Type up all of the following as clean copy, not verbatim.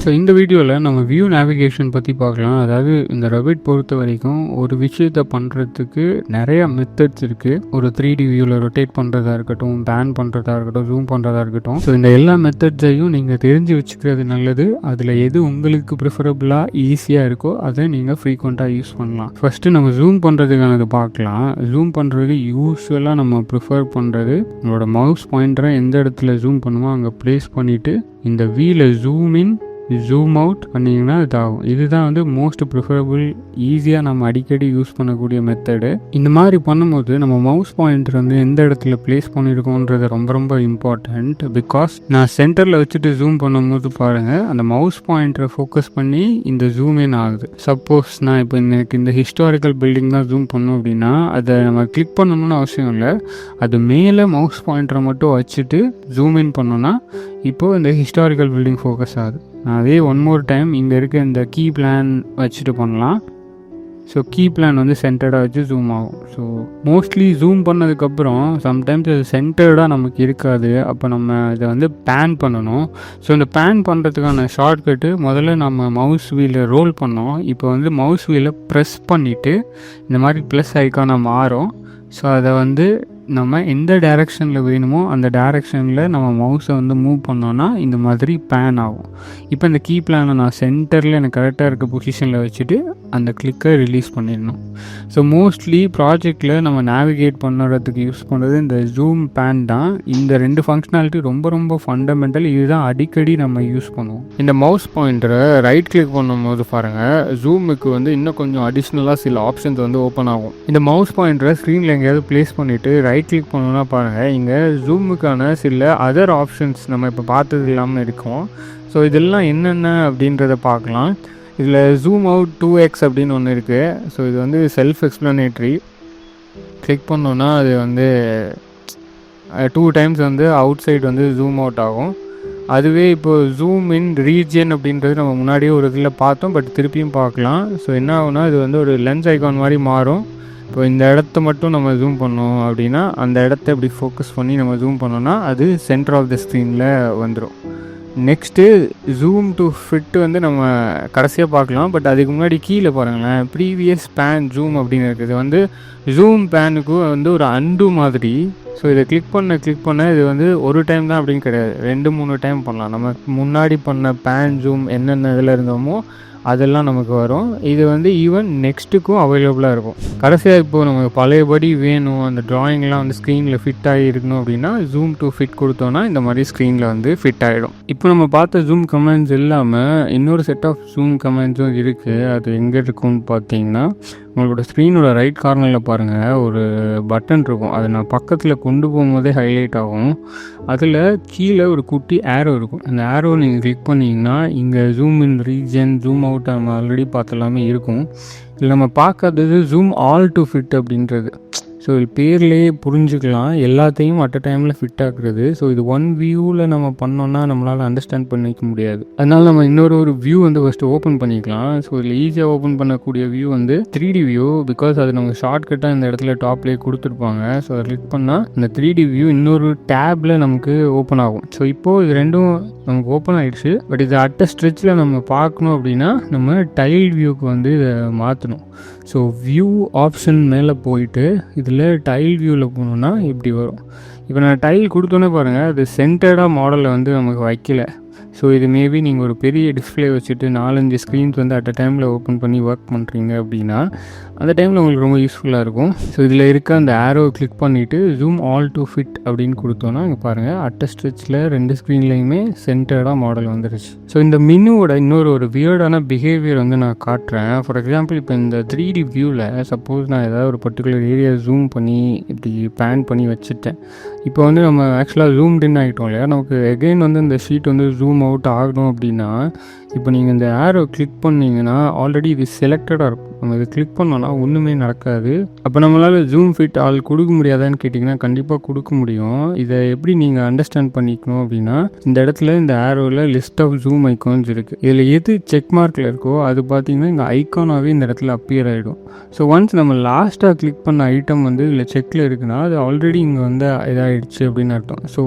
So இந்த வீடியோவில் நம்ம வியூ நேவிகேஷன் பற்றி பார்க்கலாம். அதாவது இந்த ரெவிட் பொறுத்த வரைக்கும் ஒரு விஷயத்தை பண்ணுறதுக்கு நிறைய மெத்தட்ஸ் இருக்குது. ஒரு 3D வியூவில் ரொட்டேட் பண்ணுறதா இருக்கட்டும், பேன் பண்ணுறதா இருக்கட்டும், ஜூம் பண்ணுறதா இருக்கட்டும். ஸோ இந்த எல்லா மெத்தட்ஸையும் நீங்கள் தெரிஞ்சு வச்சுக்கிறது நல்லது. அதில் எது உங்களுக்கு ப்ரிஃபரபுளாக ஈஸியாக இருக்கோ அதை நீங்கள் ஃப்ரீக்வெண்ட்டாக யூஸ் பண்ணலாம். ஃபஸ்ட்டு நம்ம ஜூம் பண்ணுறதுக்கானது பார்க்கலாம். ஜூம் பண்ணுறது யூஸ்வலாக நம்ம ப்ரிஃபர் பண்ணுறது நம்மளோட மவுஸ் பாயிண்டரை எந்த இடத்துல ஜூம் பண்ணுமோ அங்கே ப்ளேஸ் பண்ணிவிட்டு இந்த வீலை ஜூம் இன் ஜூம் அவுட் பண்ணிங்கன்னா இதாகும். இதுதான் வந்து மோஸ்ட் ப்ரிஃபரபுள், ஈஸியாக நம்ம அடிக்கடி யூஸ் பண்ணக்கூடிய மெத்தடு. இந்த மாதிரி பண்ணும்போது நம்ம மவுஸ் பாயிண்டர் வந்து எந்த இடத்துல ப்ளேஸ் பண்ணியிருக்கோன்றது ரொம்ப ரொம்ப இம்பார்ட்டண்ட். பிகாஸ் நான் சென்டரில் வச்சுட்டு ஜூம் பண்ணும்போது பாருங்கள், அந்த மவுஸ் பாயிண்டரை ஃபோக்கஸ் பண்ணி இந்த ஜூம் இன் ஆகுது. சப்போஸ் நான் இப்போ எனக்கு இந்த ஹிஸ்டாரிக்கல் பில்டிங் தான் ஜூம் பண்ணோம் அப்படின்னா அதை நம்ம கிளிக் பண்ணணும்னு அவசியம் இல்லை. அது மேலே மவுஸ் பாயிண்டரை மட்டும் வச்சுட்டு ஜூம் இன் பண்ணோன்னா இப்போது இந்த ஹிஸ்டாரிக்கல் பில்டிங் ஃபோக்கஸ் ஆகுது. அதே ஒன் மோர் டைம் இங்கே இருக்க இந்த கீ பிளான் வச்சுட்டு பண்ணலாம். ஸோ கீ பிளான் வந்து சென்டர்டாக வச்சு ஜூம் ஆகும். ஸோ மோஸ்ட்லி ஜூம் பண்ணதுக்கப்புறம் சம்டைம்ஸ் அது சென்டர்டாக நமக்கு இருக்காது. அப்போ நம்ம இதை வந்து பேன் பண்ணணும். ஸோ இந்த பேன் பண்ணுறதுக்கான ஷார்ட்கட்டு முதல்ல நம்ம மவுஸ் வீலை ரோல் பண்ணோம். இப்போ வந்து மவுஸ் வீலை ப்ரெஸ் பண்ணிவிட்டு இந்த மாதிரி ப்ளஸ் ஐக்கானை மாறும். ஸோ அதை வந்து நம்ம எந்த டைரெக்ஷனில் வேணுமோ அந்த டைரெக்ஷனில் நம்ம மவுஸை வந்து மூவ் பண்ணோன்னா இந்த மாதிரி பேன் ஆகும். இப்போ இந்த கீ பிளானை நான் சென்டரில் எனக்கு கரெக்டாக இருக்க பொசிஷனில் வச்சுட்டு அந்த கிளிக்கை ரிலீஸ் பண்ணிடணும். ஸோ மோஸ்ட்லி ப்ராஜெக்டில் நம்ம நேவிகேட் பண்ணுறதுக்கு யூஸ் பண்ணுறது இந்த ஜூம் பேன் தான். இந்த ரெண்டு ஃபங்க்ஷனாலிட்டி ரொம்ப ரொம்ப ஃபண்டமெண்டல். இதுதான் அடிக்கடி நம்ம யூஸ் பண்ணுவோம். இந்த மவுஸ் பாயிண்டரை ரைட் கிளிக் பண்ணும்போது பாருங்கள், ஜூமுக்கு வந்து இன்னும் கொஞ்சம் அடிஷ்னலாக சில ஆப்ஷன்ஸ் வந்து ஓப்பன் ஆகும். இந்த மவுஸ் பாயிண்டரை ஸ்க்ரீனில் எங்கேயாவது ப்ளேஸ் பண்ணிவிட்டு ரைட் கிளிக் பண்ணோன்னா பாருங்கள், இங்கே ஜூமுக்கான சில அதர் ஆப்ஷன்ஸ் நம்ம இப்போ பார்த்தது இல்லாமல் இருக்கும். ஸோ இதெல்லாம் என்னென்ன அப்படின்றத பார்க்கலாம். இதில் ஜூம் அவுட் 2x அப்படின்னு ஒன்று இருக்குது. ஸோ இது வந்து செல்ஃப் எக்ஸ்ப்ளனேட்ரி. கிளிக் பண்ணோன்னா அது வந்து 2 டைம்ஸ் வந்து அவுட் சைடு வந்து ஜூம் அவுட் ஆகும். அதுவே இப்போது ஜூம் இன் ரீஜியன் அப்படின்றது நம்ம முன்னாடியே ஒரு இதில் பார்த்தோம், பட் திருப்பியும் பார்க்கலாம். ஸோ என்ன ஆகுனா இது வந்து ஒரு லென்ஸ் ஐகான் மாதிரி மாறும். இப்போ இந்த இடத்த மட்டும் நம்ம ஜூம் பண்ணோம் அப்படின்னா அந்த இடத்த இப்படி ஃபோக்கஸ் பண்ணி நம்ம ஜூம் பண்ணோன்னா அது சென்டர் ஆஃப் த ஸ்க்ரீனில் வந்துடும். நெக்ஸ்ட்டு ஜூம் டு ஃபிட் வந்து நம்ம கடைசியாக பார்க்கலாம். பட் அதுக்கு முன்னாடி கீழே பாருங்களேன், ப்ரீவியஸ் பேன் ஜூம் அப்படின்னு இருக்குது. வந்து ஜூம் பேனுக்கு வந்து ஒரு அண்டு மாதிரி. ஸோ இதை கிளிக் பண்ண இது வந்து ஒரு டைம் தான் அப்படின்னு கிடையாது, 2-3 டைம் பண்ணலாம். நம்ம முன்னாடி பண்ண பேன் ஜூம் என்னென்ன இதில் இருந்தோமோ அதெல்லாம் நமக்கு வரும். இது வந்து ஈவன் நெக்ஸ்ட்டுக்கும் அவைலபிளாக இருக்கும். கடைசியாக இப்போது நமக்கு பழையபடி வேணும், அந்த ட்ராயிங்லாம் வந்து ஸ்க்ரீனில் ஃபிட் ஆகி இருக்கணும் அப்படின்னா ஜூம் டு ஃபிட் கொடுத்தோன்னா இந்த மாதிரி ஸ்க்ரீனில் வந்து ஃபிட் ஆகிடும். இப்போ நம்ம பார்த்த ஜூம் கமெண்ட்ஸ் இல்லாமல் இன்னொரு செட் ஆஃப் ஜூம் கமெண்ட்ஸும் இருக்குது. அது எங்கே இருக்குன்னு பார்த்தீங்கன்னா, உங்களோட ஸ்க்ரீனோட ரைட் கார்னரில் பாருங்கள் ஒரு பட்டன் இருக்கும். அதை நான் பக்கத்தில் கொண்டு போகும்போதே ஹைலைட் ஆகும். அதில் கீழே ஒரு குட்டி ஏரோ இருக்கும். அந்த ஏரோ நீங்கள் கிளிக் பண்ணிங்கன்னா இங்கே zoom in region, zoom out நம்ம ஆல்ரெடி பார்த்தலாமே இருக்கும். இதில் நம்ம பார்க்காதது ஜூம் ஆல் டு ஃபிட் அப்படின்றது. ஸோ இது பேர்லேயே புரிஞ்சுக்கலாம், எல்லாத்தையும் அட் அ டைமில் ஃபிட் ஆகுறது. ஸோ இது ஒன் வியூவில் நம்ம பண்ணோன்னா நம்மளால் அண்டர்ஸ்டாண்ட் பண்ணிக்க முடியாது. அதனால் நம்ம இன்னொரு வியூ வந்து ஃபஸ்ட்டு ஓப்பன் பண்ணிக்கலாம். ஸோ இதில் ஈஸியாக ஓப்பன் பண்ணக்கூடிய வியூ வந்து 3D வியூ. பிகாஸ் அது நமக்கு ஷார்ட்கட்டாக இந்த இடத்துல டாப்லேயே கொடுத்துருப்பாங்க. ஸோ அதை கிளிக் பண்ணால் இந்த 3D வியூ இன்னொரு டேப்பில் நமக்கு ஓப்பன் ஆகும். ஸோ இப்போது இது ரெண்டும் நமக்கு ஓப்பன் ஆகிடுச்சு. பட் இது அட் அ ஸ்ட்ரெச்சில் நம்ம பார்க்கணும் அப்படின்னா நம்ம டைல் வியூக்கு வந்து இதை மாற்றணும். ஸோ வியூ ஆப்ஷன் மேலே போயிட்டு இதில் டைல் வியூவில் போகணுன்னா இப்படி வரும். இப்போ நான் டைல் கொடுத்தோன்னே பாருங்கள், அது சென்டர்டாக மாடலில் வந்து நமக்கு வைக்கல. ஸோ இது மேபி நீங்கள் ஒரு பெரிய டிஸ்பிளே வச்சுட்டு 4-5 ஸ்க்ரீன்ஸ் வந்து அட் அ டைமில் ஓப்பன் பண்ணி ஒர்க் பண்ணுறீங்க அப்படின்னா அந்த டைமில் உங்களுக்கு ரொம்ப யூஸ்ஃபுல்லாக இருக்கும். ஸோ இதில் இருக்க அந்த ஆரோ கிளிக் பண்ணிவிட்டு ஜூம் ஆல் டு ஃபிட் அப்படின்னு கொடுத்தோன்னா இங்கே பாருங்கள் அட் அ ஸ்ட்ரெச்சில் 2 ஸ்க்ரீன்லேயுமே சென்டர்டாக மாடல் வந்துருச்சு. ஸோ இந்த மினுவோட இன்னொரு வியர்டான பிஹேவியர் வந்து நான் காட்டுறேன். ஃபார் எக்ஸாம்பிள் இப்போ இந்த 3D வியூவில் சப்போஸ் நான் ஏதாவது ஒரு பர்டிகுலர் ஏரியா ஜூம் பண்ணி இப்படி பேன் பண்ணி வச்சுட்டேன். இப்போ வந்து நம்ம ஆக்சுவலாக ஜூம்ட் இன் ஆகிட்டோம் இல்லையா, நமக்கு எகெயின் வந்து இந்த ஷீட் வந்து ஜூம் அவுட் ஆகணும் அப்படின்னா இப்போ நீங்கள் இந்த ஆரோ கிளிக் பண்ணிங்கன்னா ஆல்ரெடி இது செலக்டடாக இருக்கும். நம்ம இதை கிளிக் பண்ணோன்னா ஒன்றுமே நடக்காது. அப்போ நம்மளால் ஜூம் ஃபிட் ஆல் கொடுக்க முடியாதான்னு கேட்டிங்கன்னா கண்டிப்பாக கொடுக்க முடியும். இதை எப்படி நீங்கள் அண்டர்ஸ்டாண்ட் பண்ணிக்கணும் அப்படின்னா, இந்த இடத்துல இந்த ஆரோவில் லிஸ்ட் ஆஃப் ஜூம் ஐக்கான்ஸ் இருக்குது. இதில் எது செக் மார்க்கில் இருக்கோ அது பார்த்திங்கன்னா இந்த ஐக்கானாகவே இந்த இடத்துல அப்பியர் ஆகிடும். ஸோ ஒன்ஸ் நம்ம லாஸ்ட்டாக கிளிக் பண்ண ஐட்டம் வந்து இதில் செக்கில் இருக்குன்னா அது ஆல்ரெடி இங்கே வந்து இதாகிடுச்சு அப்படின்னு அர்த்தம். ஸோ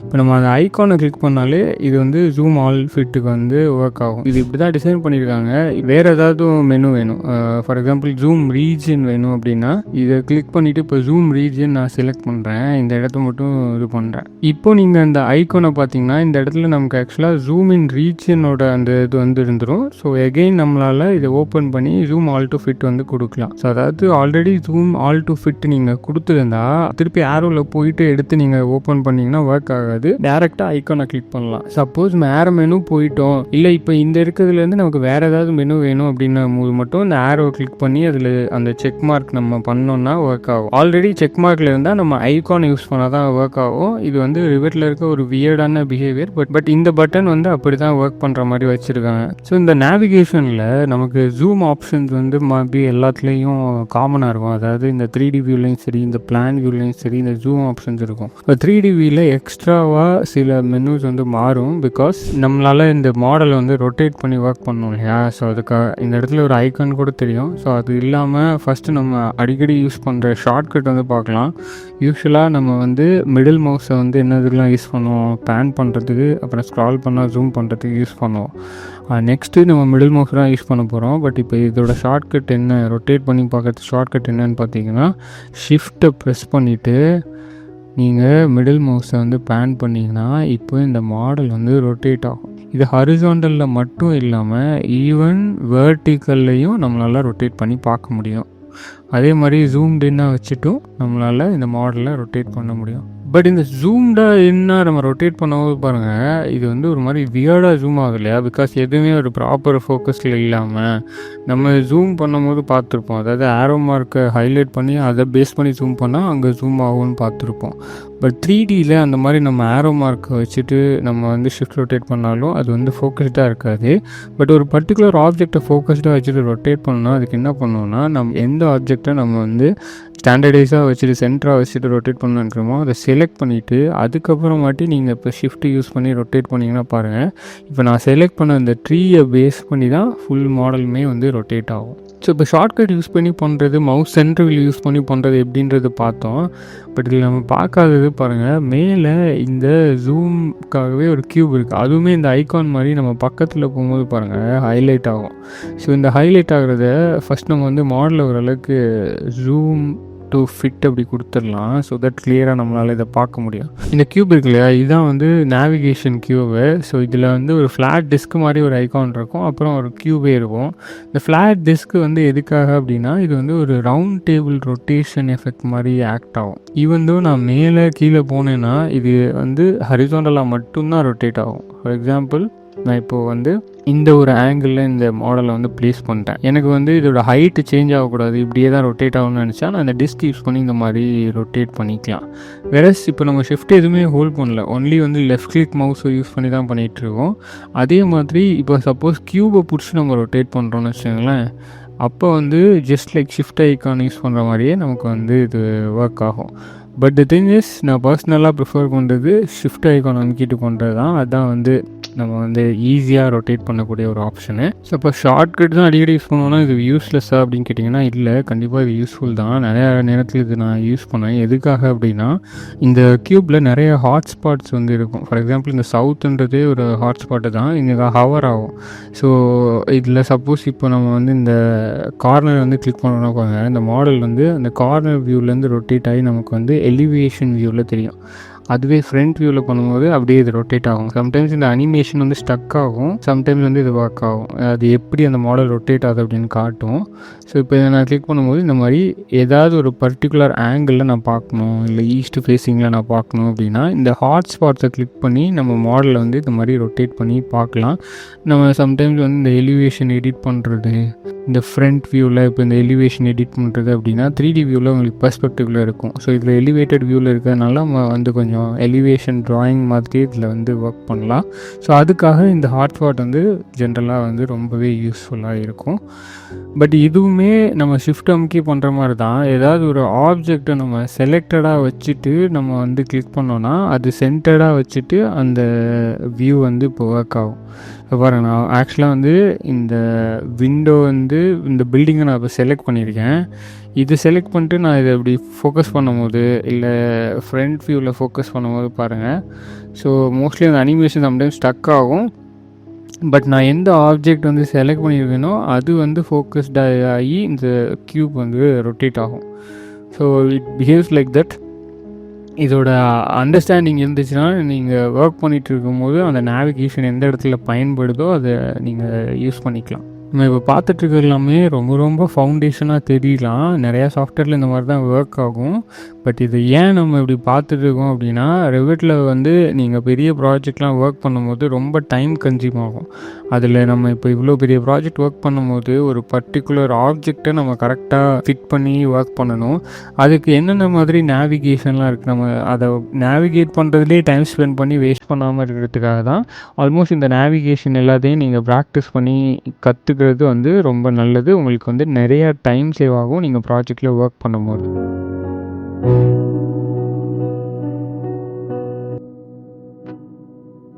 இப்போ நம்ம அந்த ஐக்கானை கிளிக் பண்ணாலே இது வந்து ஜூம் ஆல் ஃபிட்டுக்கு வந்து ஒர்க் ஆகும். இது இப்படி தான் டிசைன் பண்ணியிருக்காங்க. வேறு ஏதாவது மெனு வேணும், ஃபார் எக்ஸாம்பிள் ஜூம் ரீஜன் வேணும் அப்படின்னா இதை கிளிக் பண்ணிவிட்டு இப்போ ஜூம் ரீஜன் நான் செலக்ட் பண்ணுறேன், இந்த இடத்த மட்டும் இது பண்ணுறேன். இப்போ நீங்கள் அந்த ஐக்கானை பார்த்தீங்கன்னா இந்த இடத்துல நமக்கு ஆக்சுவலாக ஜூம் இன் ரீஜனோட அந்த இது வந்து இருந்துடும். ஸோ எகெயின் நம்மளால் இதை ஓப்பன் பண்ணி ஜூம் ஆல் டு ஃபிட் வந்து கொடுக்கலாம். ஸோ அதாவது already zoom all to fit நீங்கள் கொடுத்துருந்தா திருப்பி ஆரோவில் போயிட்டு எடுத்து நீங்கள் ஓப்பன் பண்ணிங்கன்னா ஒர்க் ஆகாது. டேரெக்டாக ஐக்கானை கிளிக் பண்ணலாம். சப்போஸ் வேறு மெனு போயிட்டோம், இல்லை இப்போ இந்த இருக்கிறதுலேருந்து நமக்கு வேறு ஏதாவது மெனு வேணும் அப்படின்னும் போது மட்டும் இந்த ஆரோவை கிளிக் பண்ணி அதில் அந்த செக் மார்க் நம்ம பண்ணோன்னா ஒர்க் ஆகும். ஆல்ரெடி செக் மார்க்கில் இருந்தால் நம்ம ஐக்கானை யூஸ் பண்ணால் தான் ஒர்க் ஆகும். இது வந்து ரிவெட்டில் இருக்க ஒரு வியர்டான பிஹேவியர். பட் இந்த பட்டன் வந்து அப்படி தான் ஒர்க் பண்ணுற மாதிரி வச்சுருக்காங்க. ஸோ இந்த நேவிகேஷனில் நமக்கு ஜூம் ஆப்ஷன்ஸ் வந்து மேபி எல்லாத்துலேயும் காமனாக இருக்கும். அதாவது இந்த 3D வியூலையும் சரி, இந்த பிளான் வியூலையும் சரி, இந்த ஜூம் ஆப்ஷன்ஸ் இருக்கும். இப்போ 3D வியூவில் எக்ஸ்ட்ராவாக சில மெனுஸ் வந்து மாறும். பிகாஸ் நம்மளால் இந்த மாடலை வந்து ரொட்டேட் பண்ணி ஒர்க் பண்ணோம் இல்லையா. ஸோ அதுக்காக இந்த இடத்துல ஒரு ஐக்கான் கூட தெரியும். ஸோ அது இல்லாமல் ஃபஸ்ட்டு நம்ம அடிக்கடி யூஸ் பண்ணுற ஷார்ட்கட் வந்து பார்க்கலாம். யூஸ்வலாக நம்ம வந்து மிடில் மவுஸை வந்து என்னதுக்கெலாம் யூஸ் பண்ணுவோம், பேன் பண்ணுறதுக்கு, அப்புறம் ஸ்க்ரால் பண்ணால் ஜூம் பண்ணுறதுக்கு யூஸ் பண்ணுவோம். நெக்ஸ்ட்டு நம்ம மிடில் மவுஸ் தான் யூஸ் பண்ண போகிறோம். பட் இப்போ இதோட ஷார்ட்கட் என்ன, ரொட்டேட் பண்ணி பார்க்கறது ஷார்ட்கட் என்னன்னு பார்த்தீங்கன்னா, ஷிஃப்ட்டை ப்ரெஸ் பண்ணிவிட்டு நீங்கள் மிடில் மவுஸை வந்து பேன் பண்ணிங்கன்னா இப்போ இந்த மாடல் வந்து ரொட்டேட் ஆகும். இது ஹரிசாண்டலில் மட்டும் இல்லாமல் ஈவன் வெர்டிக்கல்லையும் நம்மளால் ரொட்டேட் பண்ணி பார்க்க முடியும். அதே மாதிரி ஜூம்டு இன்னாக வச்சுட்டும் நம்மளால் இந்த மாடலை ரொட்டேட் பண்ண முடியும். பட் இந்த ஜூம்டாக என்ன நம்ம ரொட்டேட் பண்ணும்போது பாருங்கள், இது வந்து ஒரு மாதிரி வியர்டாக ஜூம் ஆகுது இல்லையா. பிகாஸ் எதுவுமே ஒரு ப்ராப்பர் ஃபோக்கஸில் இல்லாமல் நம்ம ஜூம் பண்ணும்போது பார்த்துருப்போம். அதாவது ஆரோ மார்க்கை ஹைலைட் பண்ணி அதை பேஸ் பண்ணி ஜூம் பண்ணால் அங்கே ஜூம் ஆகும்னு பார்த்துருப்போம். பட் 3Dயில் அந்த மாதிரி நம்ம ஆரோ மார்க்கை வச்சுட்டு நம்ம வந்து ஷிஃப்ட் ரொட்டேட் பண்ணாலும் அது வந்து ஃபோக்கஸ்டாக இருக்காது. பட் ஒரு பர்டிகுலர் ஆப்ஜெக்டை ஃபோக்கஸ்டாக வச்சுட்டு ரொட்டேட் பண்ணோன்னா அதுக்கு என்ன பண்ணுவோன்னா, நம்ம எந்த ஆப்ஜெக்டை நம்ம வந்து ஸ்டாண்டர்டைஸாக வச்சுட்டு சென்டராக வச்சுட்டு ரொட்டேட் பண்ணணுமோ அதை செலக்ட் பண்ணிவிட்டு அதுக்கப்புறமாட்டி நீங்கள் இப்போ ஷிஃப்ட்டு யூஸ் பண்ணி ரொட்டேட் பண்ணிங்கன்னா பாருங்கள், இப்போ நான் செலக்ட் பண்ண அந்த ட்ரீயை பேஸ் பண்ணி தான் ஃபுல் மாடலுமே வந்து ரொட்டேட் ஆகும். ஸோ இப்போ ஷார்ட்கட் யூஸ் பண்ணி பண்ணுறது, மவுஸ் சென்டர் யூஸ் பண்ணி பண்ணுறது எப்படின்றது பார்த்தோம். பட் இதில் நம்ம பார்க்காதது பாருங்கள், மேலே இந்த ஜூம்காகவே ஒரு க்யூப் இருக்குது. அதுவுமே இந்த ஐக்கான் மாதிரி நம்ம பக்கத்தில் போகும்போது பாருங்கள் ஹைலைட் ஆகும். ஸோ இந்த ஹைலைட் ஆகிறத ஃபஸ்ட் நம்ம வந்து மாடலில் ஓரளவுக்கு ஜூம் டு ஃபிட் அப்படி கொடுத்துடலாம். ஸோ தட் கிளியராக நம்மளால் இதை பார்க்க முடியும். இந்த க்யூப் இருக்கு இல்லையா, இதுதான் வந்து நேவிகேஷன் க்யூபு. ஸோ இதில் வந்து ஒரு ஃப்ளாட் டிஸ்க் மாதிரி ஒரு ஐக்கான் இருக்கும், அப்புறம் ஒரு க்யூபே இருக்கும். இந்த ஃப்ளாட் டிஸ்க்கு வந்து எதுக்காக அப்படின்னா, இது வந்து ஒரு ரவுண்ட் டேபிள் ரொட்டேஷன் எஃபெக்ட் மாதிரி ஆக்ட் ஆகும். ஈவன் தோ நான் மேலே கீழே போனேன்னா இது வந்து ஹரிசாண்டலாக மட்டும்தான் ரொட்டேட் ஆகும். ஃபார் எக்ஸாம்பிள் நான் இப்போது வந்து இந்த ஒரு ஆங்கிளில் இந்த மாடலை வந்து ப்ளேஸ் பண்ணிட்டேன். எனக்கு வந்து இதோட ஹைட்டு சேஞ்ச் ஆகக்கூடாது, இப்படியே தான் ரொட்டேட் ஆகணும்னு நினச்சா நான் அந்த டிஸ்க் யூஸ் பண்ணி இந்த மாதிரி ரொட்டேட் பண்ணிக்கலாம். வெரஸ் இப்போ நம்ம ஷிஃப்ட் எதுவுமே ஹோல்ட் பண்ணல, ஒன்லி வந்து லெஃப்ட் கிளிக் மவுஸை யூஸ் பண்ணி தான் பண்ணிகிட்ருக்கோம். அதே மாதிரி இப்போ சப்போஸ் க்யூபை பிடிச்சி நம்ம ரொட்டேட் பண்ணுறோன்னு வச்சுக்கோங்களேன், அப்போ வந்து just like shift icon use பண்ணுற மாதிரியே நமக்கு வந்து இது ஒர்க் ஆகும். பட் தி திங் இஸ், நான் பர்சனலாக ப்ரிஃபர் பண்ணுறது ஷிஃப்ட் ஐக்கான் அமைக்கிட்டு பண்ணுறது தான். அதுதான் வந்து நம்ம வந்து ஈஸியாக ரொட்டேட் பண்ணக்கூடிய ஒரு ஆப்ஷனு. ஸோ இப்போ ஷார்ட்கட் தான் அடிக்கடி யூஸ் பண்ணுவோன்னா இது யூஸ்லெஸ்ஸாக அப்படின்னு கேட்டிங்கன்னா இல்லை, கண்டிப்பாக இது யூஸ்ஃபுல் தான். நிறையா நேரத்தில் இது நான் யூஸ் பண்ணுவேன். எதுக்காக அப்படின்னா, இந்த க்யூப்பில் நிறைய ஹாட்ஸ்பாட்ஸ் வந்து இருக்கும். ஃபார் எக்ஸாம்பிள் இந்த சவுத்துன்றதே ஒரு ஹாட்ஸ்பாட்டு தான், இங்கே ஹவர் ஆகும். ஸோ இதில் சப்போஸ் இப்போ நம்ம வந்து இந்த கார்னர் வந்து கிளிக் பண்ணோன்னா பாருங்க, இந்த மாடல் வந்து அந்த கார்னர் வியூலேருந்து ரொட்டேட் ஆகி நமக்கு வந்து எலிவேஷன் வியூவில் தெரியும். அதுவே ஃப்ரண்ட் வியூவில் பண்ணும்போது அப்படியே இது ரொட்டேட் ஆகும். சம்டைம்ஸ் இந்த அனிமேஷன் வந்து ஸ்டக் ஆகும், சம்டைம்ஸ் வந்து இது ஒர்க் ஆகும். அது எப்படி அந்த மாடல் ரொட்டேட் ஆகுது அப்படின்னு காட்டும். ஸோ இப்போ இதை நான் கிளிக் பண்ணும்போது இந்த மாதிரி ஏதாவது ஒரு பர்டிகுலர் ஆங்கிளில் நான் பார்க்கணும், இல்லை ஈஸ்ட் ஃபேஸிங்கில் நான் பார்க்கணும் அப்படின்னா இந்த ஹாட்ஸ்பாட்ஸை கிளிக் பண்ணி நம்ம மாடலை வந்து இந்த மாதிரி ரொட்டேட் பண்ணி பார்க்கலாம். நம்ம சம்டைம்ஸ் வந்து இந்த எலிவேஷன் எடிட் பண்ணுறது, இந்த ஃப்ரண்ட் வியூவில் இப்போ இந்த எலிவேஷன் எடிட் பண்ணுறது அப்படின்னா 3D வியூவில் உங்களுக்கு பெர்ஸ்பெக்டிவில் இருக்கும். ஸோ இதில் எலிவேட்டட் வியூவில் இருக்கிறதுனால நம்ம வந்து கொஞ்சம் கொஞ்சம் எலிவேஷன் ட்ராயிங் மாதிரி இதில் வந்து ஒர்க் பண்ணலாம். ஸோ அதுக்காக இந்த ஹாட்ஸ்பாட் வந்து ஜென்ரலாக வந்து ரொம்பவே யூஸ்ஃபுல்லாக இருக்கும். பட் இதுவுமே நம்ம ஷிஃப்ட் அமுக்கி பண்ணுற மாதிரி தான். ஏதாவது ஒரு ஆப்ஜெக்டை நம்ம செலக்டடாக வச்சுட்டு நம்ம வந்து கிளிக் பண்ணோன்னா அது சென்டர்டாக வச்சுட்டு அந்த வியூ வந்து இப்போ ஒர்க் ஆகும். பாருங்க, நான் ஆக்சுவலாக வந்து இந்த விண்டோ வந்து இந்த பில்டிங்கை நான் இப்போ செலக்ட் பண்ணியிருக்கேன். இது செலக்ட் பண்ணிட்டு நான் இதை இப்படி ஃபோக்கஸ் பண்ணும்போது இல்லை ஃப்ரண்ட் வியூவில் ஃபோக்கஸ் பண்ணும்போது பாருங்கள், ஸோ மோஸ்ட்லி அந்த அனிமேஷன் சம்டைம்ஸ் ஸ்டக் ஆகும். பட் நான் எந்த ஆப்ஜெக்ட் வந்து செலக்ட் பண்ணியிருக்கேனோ அது வந்து ஃபோக்கஸ்டாக ஆகி இந்த க்யூப் வந்து ரொட்டேட் ஆகும். So it behaves like that. இதோட அண்டர்ஸ்டாண்டிங் இருந்துச்சுன்னா நீங்கள் ஒர்க் பண்ணிகிட்டு இருக்கும்போது அந்த நேவிகேஷன் எந்த இடத்துல பயன்படுதோ அதை நீங்கள் யூஸ் பண்ணிக்கலாம். நம்ம இப்போ பார்த்துட்ருக்க எல்லாமே ரொம்ப ரொம்ப ஃபவுண்டேஷனாக தெரியலாம். நிறையா சாஃப்ட்வேரில் இந்த மாதிரி தான் ஒர்க் ஆகும். பட் இது ஏன் நம்ம இப்படி பார்த்துட்ருக்கோம் அப்படின்னா, ரெவிட்டில் வந்து நீங்கள் பெரிய ப்ராஜெக்ட்லாம் ஒர்க் பண்ணும்போது ரொம்ப டைம் கன்சியூம் ஆகும். அதில் நம்ம இப்போ இவ்வளோ பெரிய ப்ராஜெக்ட் ஒர்க் பண்ணும்போது ஒரு பர்டிகுலர் ஆப்ஜெக்டை நம்ம கரெக்டாக ஃபிட் பண்ணி ஒர்க் பண்ணணும். அதுக்கு என்னென்ன மாதிரி நேவிகேஷன்லாம் இருக்குது, நம்ம அதை நேவிகேட் பண்ணுறதுலேயே டைம் ஸ்பெண்ட் பண்ணி வேஸ்ட் பண்ணாமல் இருக்கிறதுக்காக தான் ஆல்மோஸ்ட் இந்த நேவிகேஷன் எல்லாத்தையும் நீங்கள் ப்ராக்டிஸ் பண்ணி கற்றுக்கிறது வந்து ரொம்ப நல்லது. உங்களுக்கு வந்து நிறையா டைம் சேவ் ஆகும் நீங்கள் ப்ராஜெக்டில் ஒர்க் பண்ணும்போது.